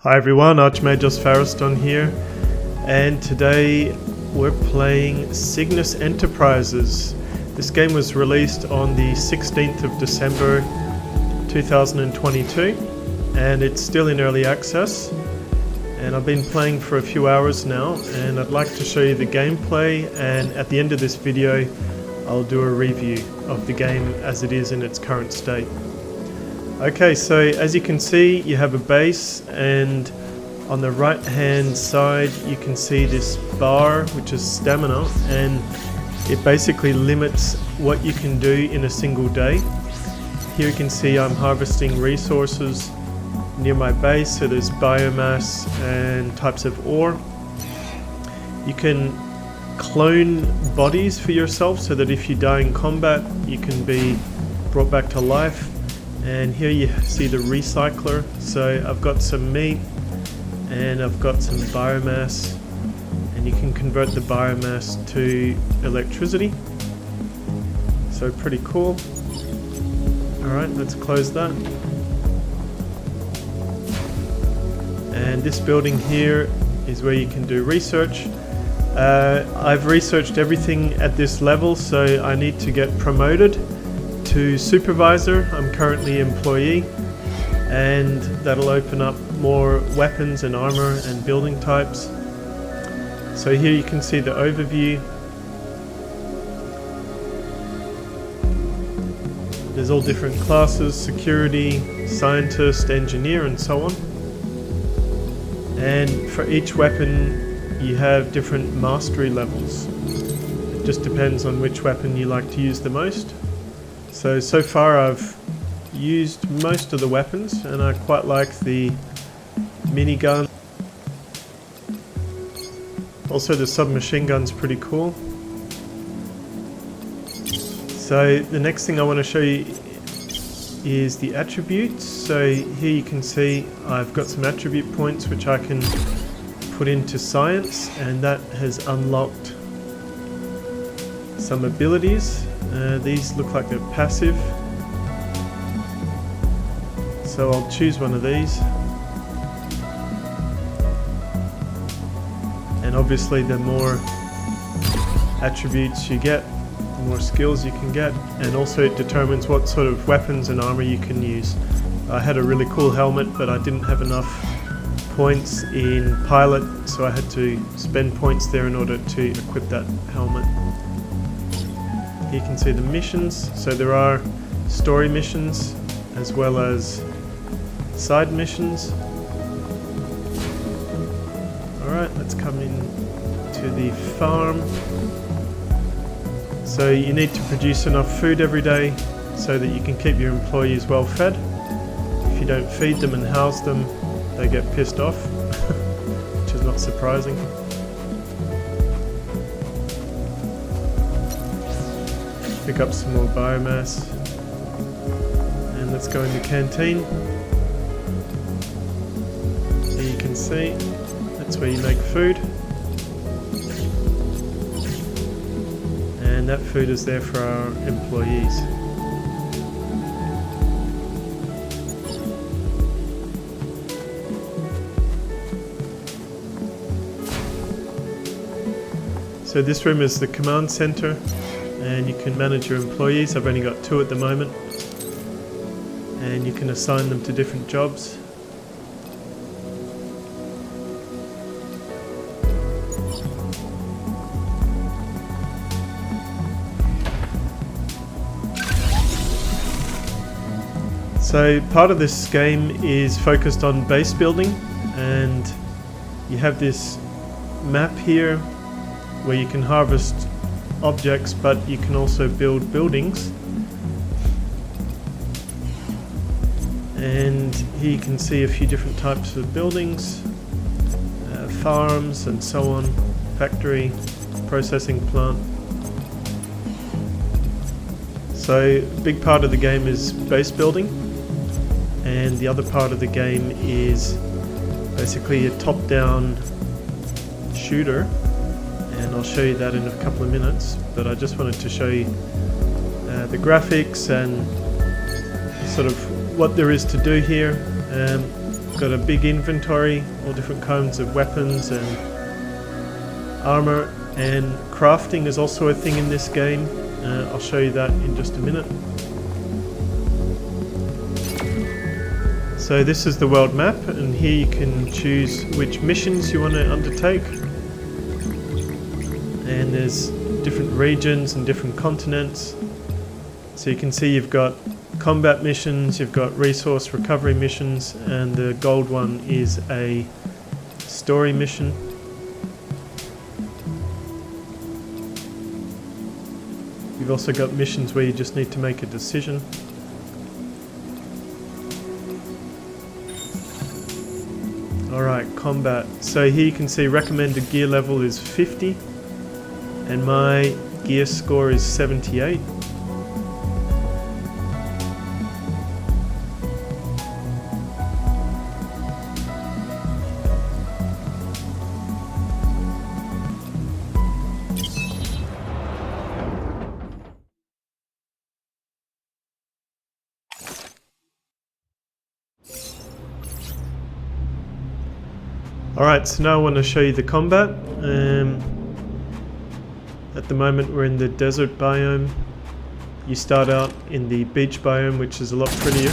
Hi everyone, Archmageos Farriston here, and today we're playing Cygnus Enterprises. This game was released on the 16th of December 2022 and it's still in early access, and I've been playing for a few hours now, and I'd like to show you the gameplay, and at the end of this video I'll do a review of the game as it is in its current state. Okay, so as you can see, you have a base, and on the right hand side you can see this bar which is stamina, and it basically limits what you can do in a single day. Here you can see I'm harvesting resources near my base, so there's biomass and types of ore. You can clone bodies for yourself so that if you die in combat you can be brought back to life. And here you see the recycler, so I've got some meat and I've got some biomass, and you can convert the biomass to electricity, so pretty cool. Alright, let's close that. And this building here is where you can do research. I've researched everything at this level, so I need to get promoted to supervisor. I'm currently employee, and that'll open up more weapons and armor and building types. So here you can see the overview. There's all different classes: security, scientist, engineer, and so on. And for each weapon you have different mastery levels. It just depends on which weapon you like to use the most. So far I've used most of the weapons, and I quite like the minigun. Also the submachine gun's pretty cool. So the next thing I want to show you is the attributes. So here you can see I've got some attribute points which I can put into science, and that has unlocked some abilities. These look like they're passive, so I'll choose one of these. And obviously the more attributes you get, the more skills you can get, and also it determines what sort of weapons and armor you can use. I had a really cool helmet, but I didn't have enough points in pilot, so I had to spend points there in order to equip that helmet. You can see the missions, so there are story missions as well as side missions. Alright, let's come in to the farm. So you need to produce enough food every day so that you can keep your employees well fed. If you don't feed them and house them, they get pissed off, which is not surprising. Pick up some more biomass, and let's go in the canteen. Here you can see that's where you make food, and that food is there for our employees. So this room is the command center, and you can manage your employees. I've only got 2 at the moment, and you can assign them to different jobs. So part of this game is focused on base building, and you have this map here where you can harvest objects, but you can also build buildings. And here you can see a few different types of buildings, farms and so on, factory, processing plant. So a big part of the game is base building, and the other part of the game is basically a top-down shooter. And I'll show you that in a couple of minutes, but I just wanted to show you the graphics and sort of what there is to do here. got a big inventory, all different kinds of weapons and armor, and crafting is also a thing in this game. I'll show you that in just a minute. So this is the world map, and here you can choose which missions you want to undertake. And there's different regions and different continents. So you can see you've got combat missions, you've got resource recovery missions, and the gold one is a story mission. You've also got missions where you just need to make a decision. Alright, combat. So here you can see recommended gear level is 50 and my gear score is 78. Alright, so now I want to show you the combat. At the moment we're in the desert biome. You start out in the beach biome, which is a lot prettier.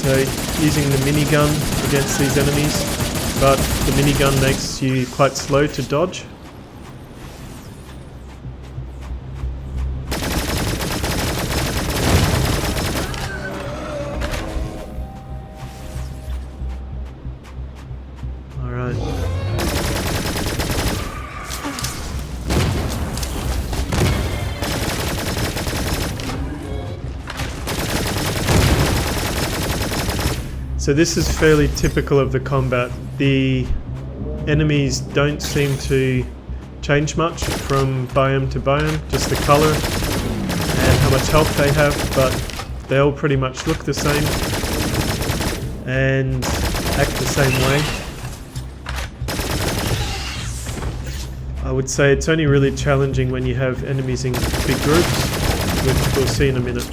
So using the minigun against these enemies, but the minigun makes you quite slow to dodge. So this is fairly typical of the combat. The enemies don't seem to change much from biome to biome, just the color and how much health they have, but they all pretty much look the same and act the same way. I would say it's only really challenging when you have enemies in big groups, which we'll see in a minute.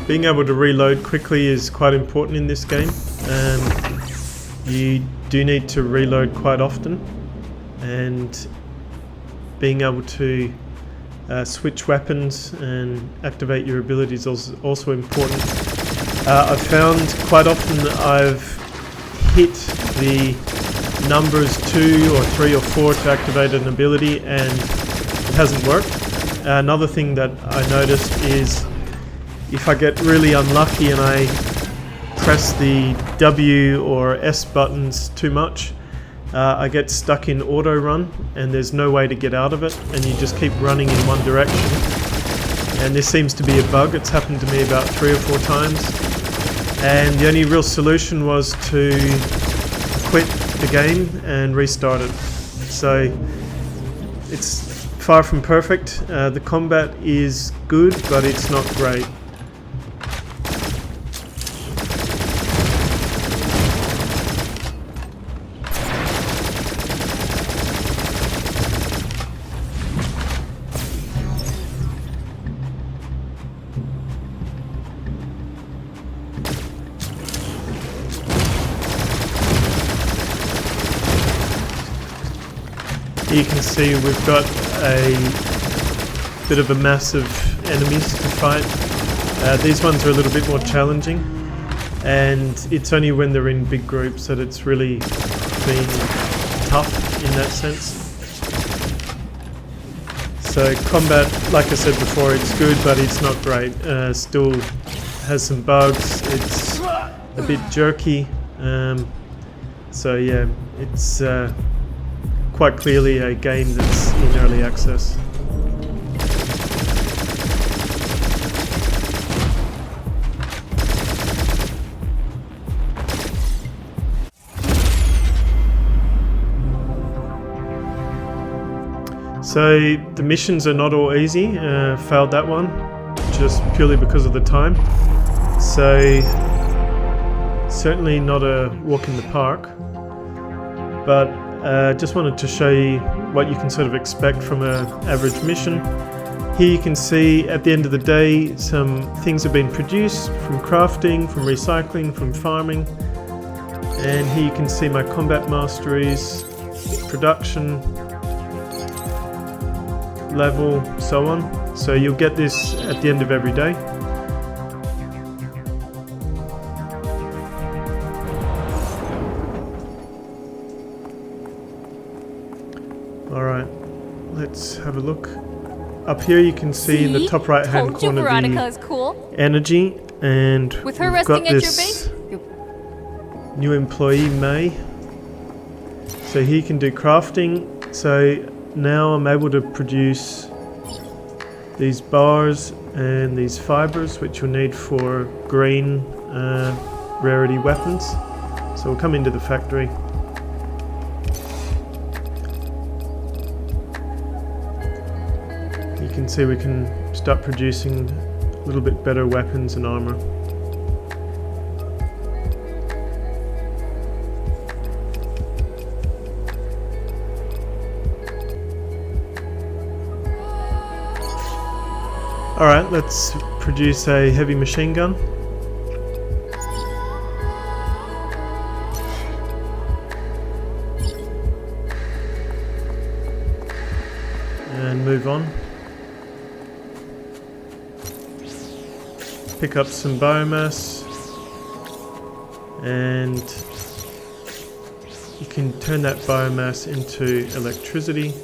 Being able to reload quickly is quite important in this game. You do need to reload quite often, and being able to switch weapons and activate your abilities is also important. I've found quite often I've hit the numbers 2 or 3 or 4 to activate an ability and it hasn't worked. Another thing that I noticed is if I get really unlucky and I press the W or S buttons too much, I get stuck in auto run and there's no way to get out of it, and you just keep running in one direction. And this seems to be a bug. It's happened to me about 3 or 4 times, and the only real solution was to quit the game and restart it. So it's far from perfect. The combat is good, but it's not great. You can see we've got a bit of a mass of enemies to fight. These ones are a little bit more challenging, and it's only when they're in big groups that it's really been tough in that sense. So combat, like I said before, it's good, but it's not great. Still has some bugs, it's a bit jerky. So yeah, it's quite clearly a game that's in early access. So the missions are not all easy. Failed that one just purely because of the time. So certainly not a walk in the park, but just wanted to show you what you can sort of expect from an average mission. Here you can see at the end of the day some things have been produced from crafting, from recycling, from farming. And here you can see my combat masteries, production, level, so on. So you'll get this at the end of every day. Alright, let's have a look. Up here you can see in the top right hand corner the energy, and with her we've got resting at this new employee, May. So here you can do crafting. So now I'm able to produce these bars and these fibers, which you'll need for green rarity weapons. So we'll come into the factory. You can see we can start producing a little bit better weapons and armor. Alright, let's produce a heavy machine gun. And move on. Pick up some biomass, and you can turn that biomass into electricity,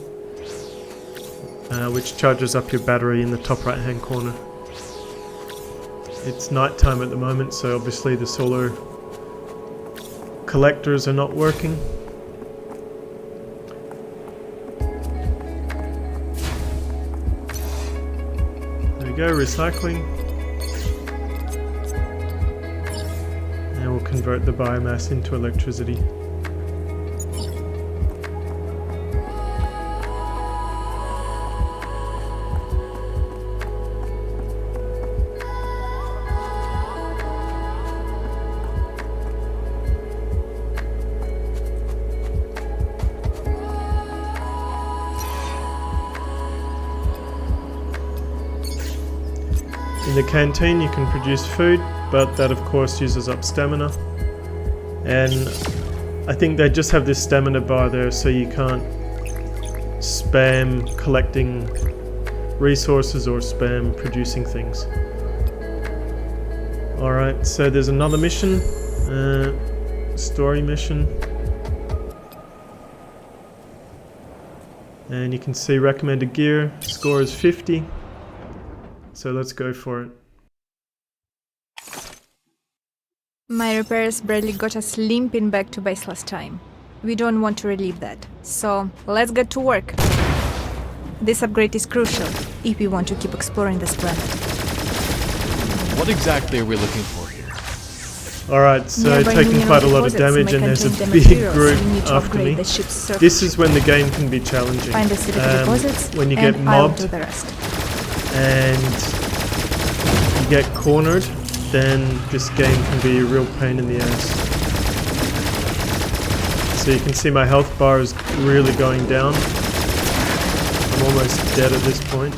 which charges up your battery in the top right hand corner. It's night time at the moment, so obviously the solar collectors are not working. There we go, recycling. And we'll convert the biomass into electricity. In the canteen you can produce food, but that of course uses up stamina. And I think they just have this stamina bar there, so you can't spam collecting resources or spam producing things. Alright, so there's another mission, story mission. And you can see recommended gear, score is 50. So let's go for it. My repairs barely got us limping back to base last time. We don't want to relieve that. So let's get to work. This upgrade is crucial if we want to keep exploring this planet. What exactly are we looking for here? Alright, so Nearby taking mineral quite a lot of deposits damage may and there's a contain the big materials group we need to after upgrade me. the ship's surface. This is when the game can be challenging. Find the acidic deposits when you and get I'll mobbed do the rest. and you get cornered, then this game can be a real pain in the ass. So you can see my health bar is really going down. I'm almost dead at this point.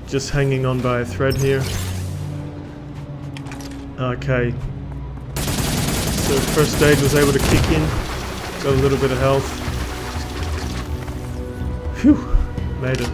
Just hanging on by a thread here. Okay. So first aid was able to kick in. Got a little bit of health. Phew, made it.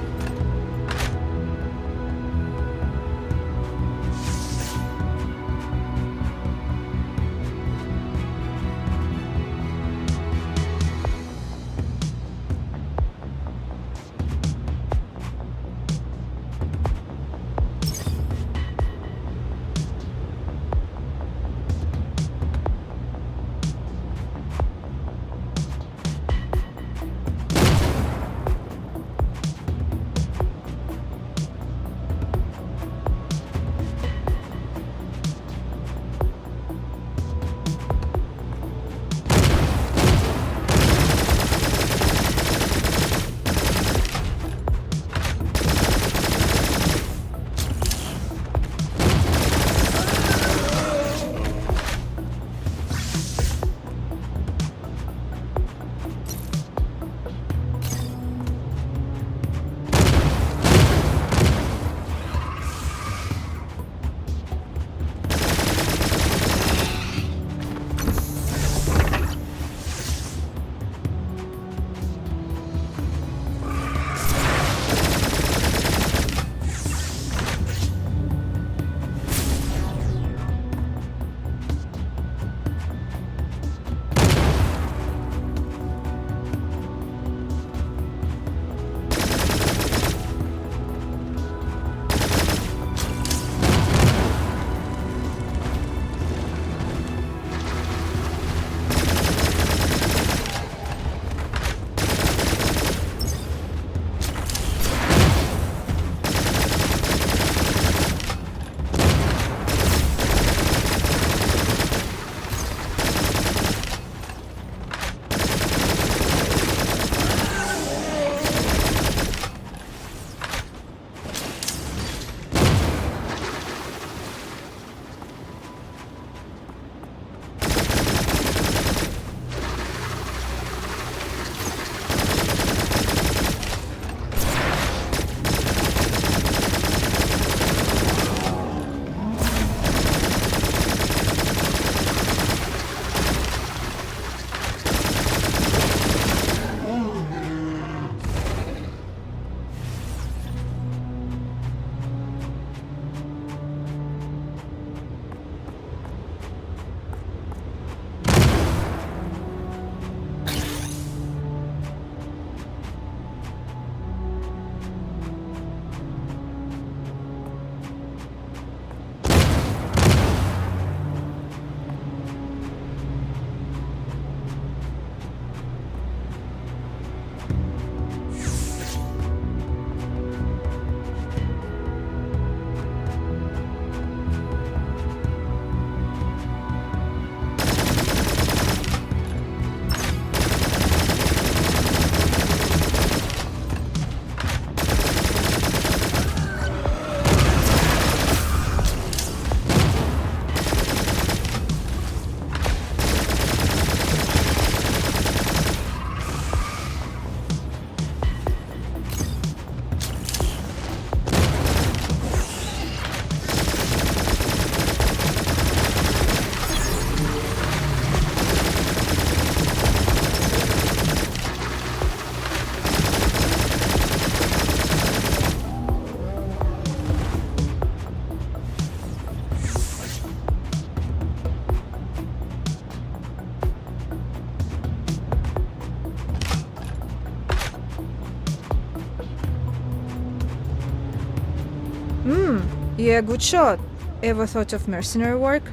Yeah, good shot. Ever thought of mercenary work?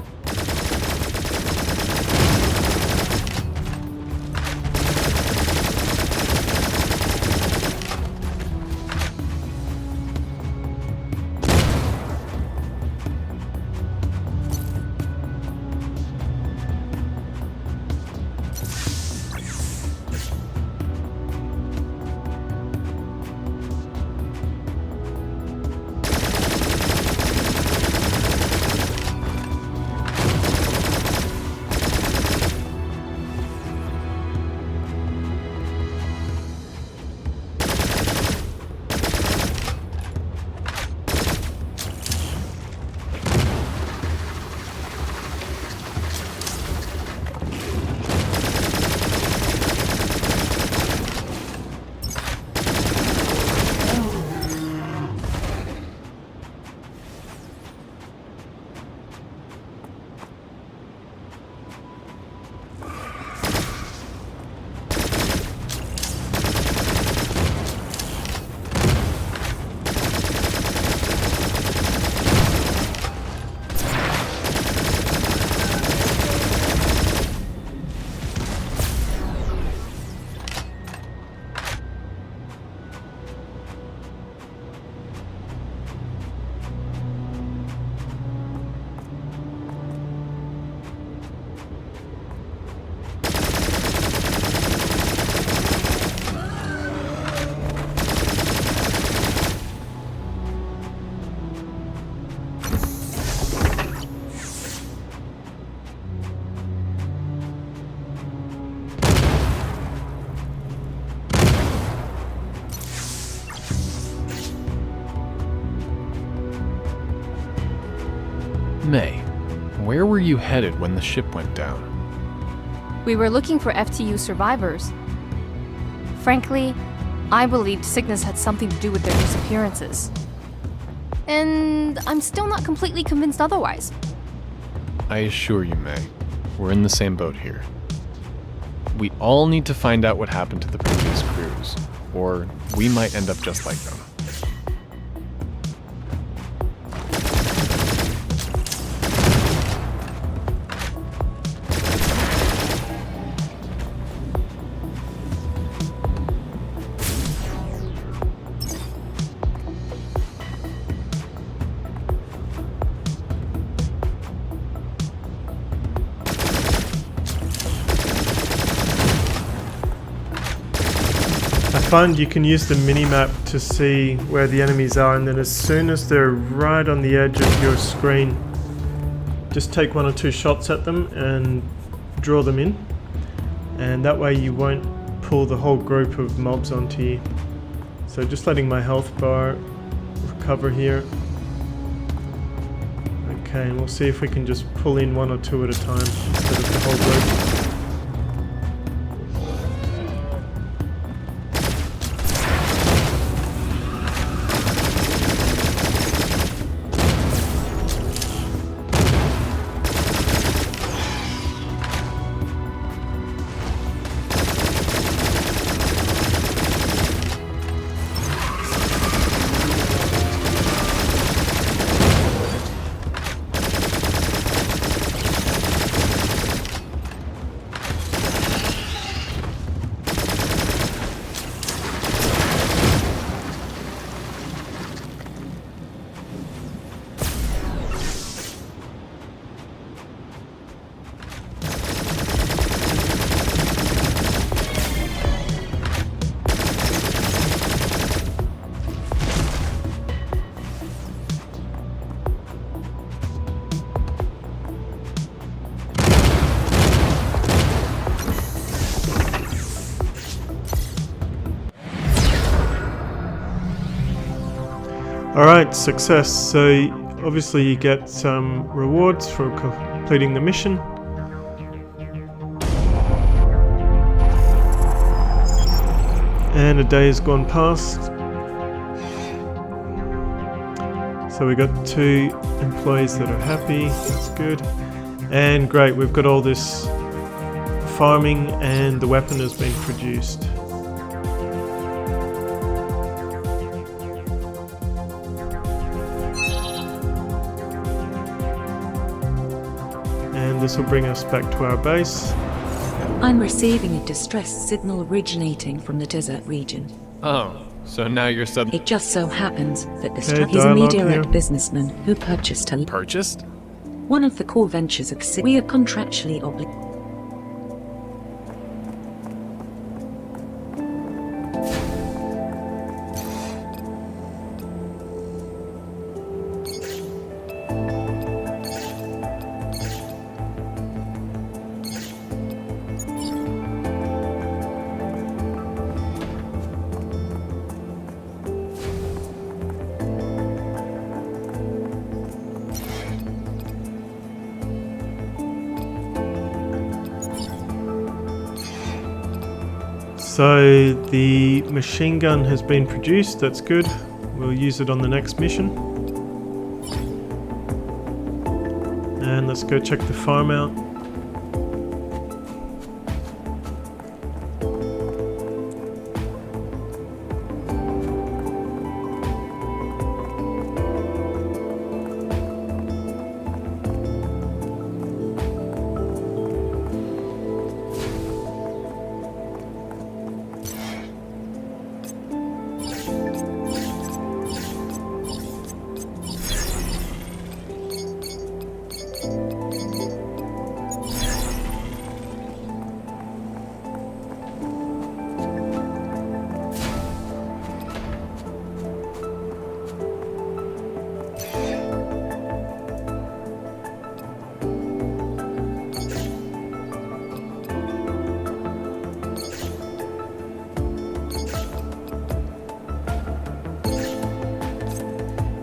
you headed when the ship went down? We were looking for FTU survivors. Frankly, I believed Cygnus had something to do with their disappearances. And I'm still not completely convinced otherwise. I assure you, May, we're in the same boat here. We all need to find out what happened to the previous crews, or we might end up just like them. I find you can use the mini-map to see where the enemies are, and then as soon as they're right on the edge of your screen, just take 1 or 2 shots at them and draw them in, and that way you won't pull the whole group of mobs onto you. So just letting my health bar recover here. Okay, and we'll see if we can just pull in 1 or 2 at a time instead of the whole group. Alright, success. So obviously you get some rewards for completing the mission. And a day has gone past. So we got 2 employees that are happy, that's good. And great, we've got all this farming and the weapon has been produced. And this will bring us back to our base. I'm receiving a distress signal originating from the desert region. Oh, so now you're It just so happens that this Okay, he's a dialogue meteorite here. businessman who purchased purchased? one of the core ventures of Cygnus. We are contractually obligated. So the machine gun has been produced, that's good. We'll use it on the next mission. And let's go check the farm out.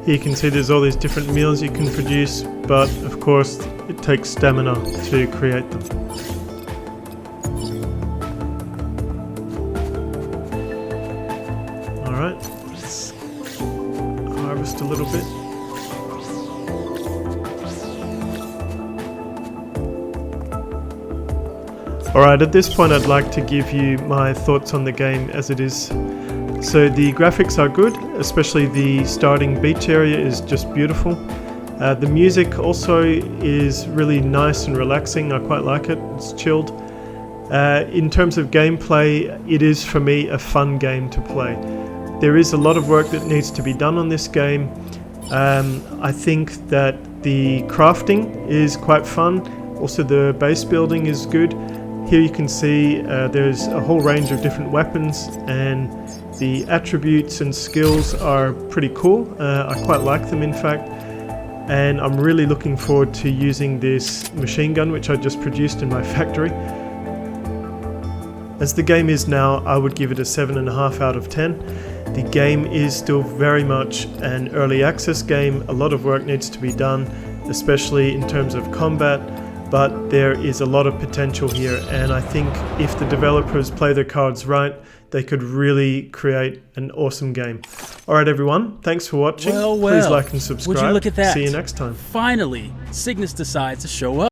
Here you can see there's all these different meals you can produce, but of course it takes stamina to create them. Alright, let's harvest a little bit. Alright, at this point I'd like to give you my thoughts on the game as it is. So the graphics are good, especially the starting beach area is just beautiful. The music also is really nice and relaxing, I quite like it, it's chilled. In terms of gameplay, it is for me a fun game to play. There is a lot of work that needs to be done on this game. I think that the crafting is quite fun, also the base building is good. Here you can see there's a whole range of different weapons, and the attributes and skills are pretty cool. I quite like them in fact, and I'm really looking forward to using this machine gun which I just produced in my factory. As the game is now, I would give it a 7.5 out of 10. The game is still very much an early access game. A lot of work needs to be done, especially in terms of combat. But there is a lot of potential here, and I think if the developers play their cards right, they could really create an awesome game. Alright everyone, thanks for watching. Well, please like and subscribe. Would you look at that? See you next time. Finally, Cygnus decides to show up.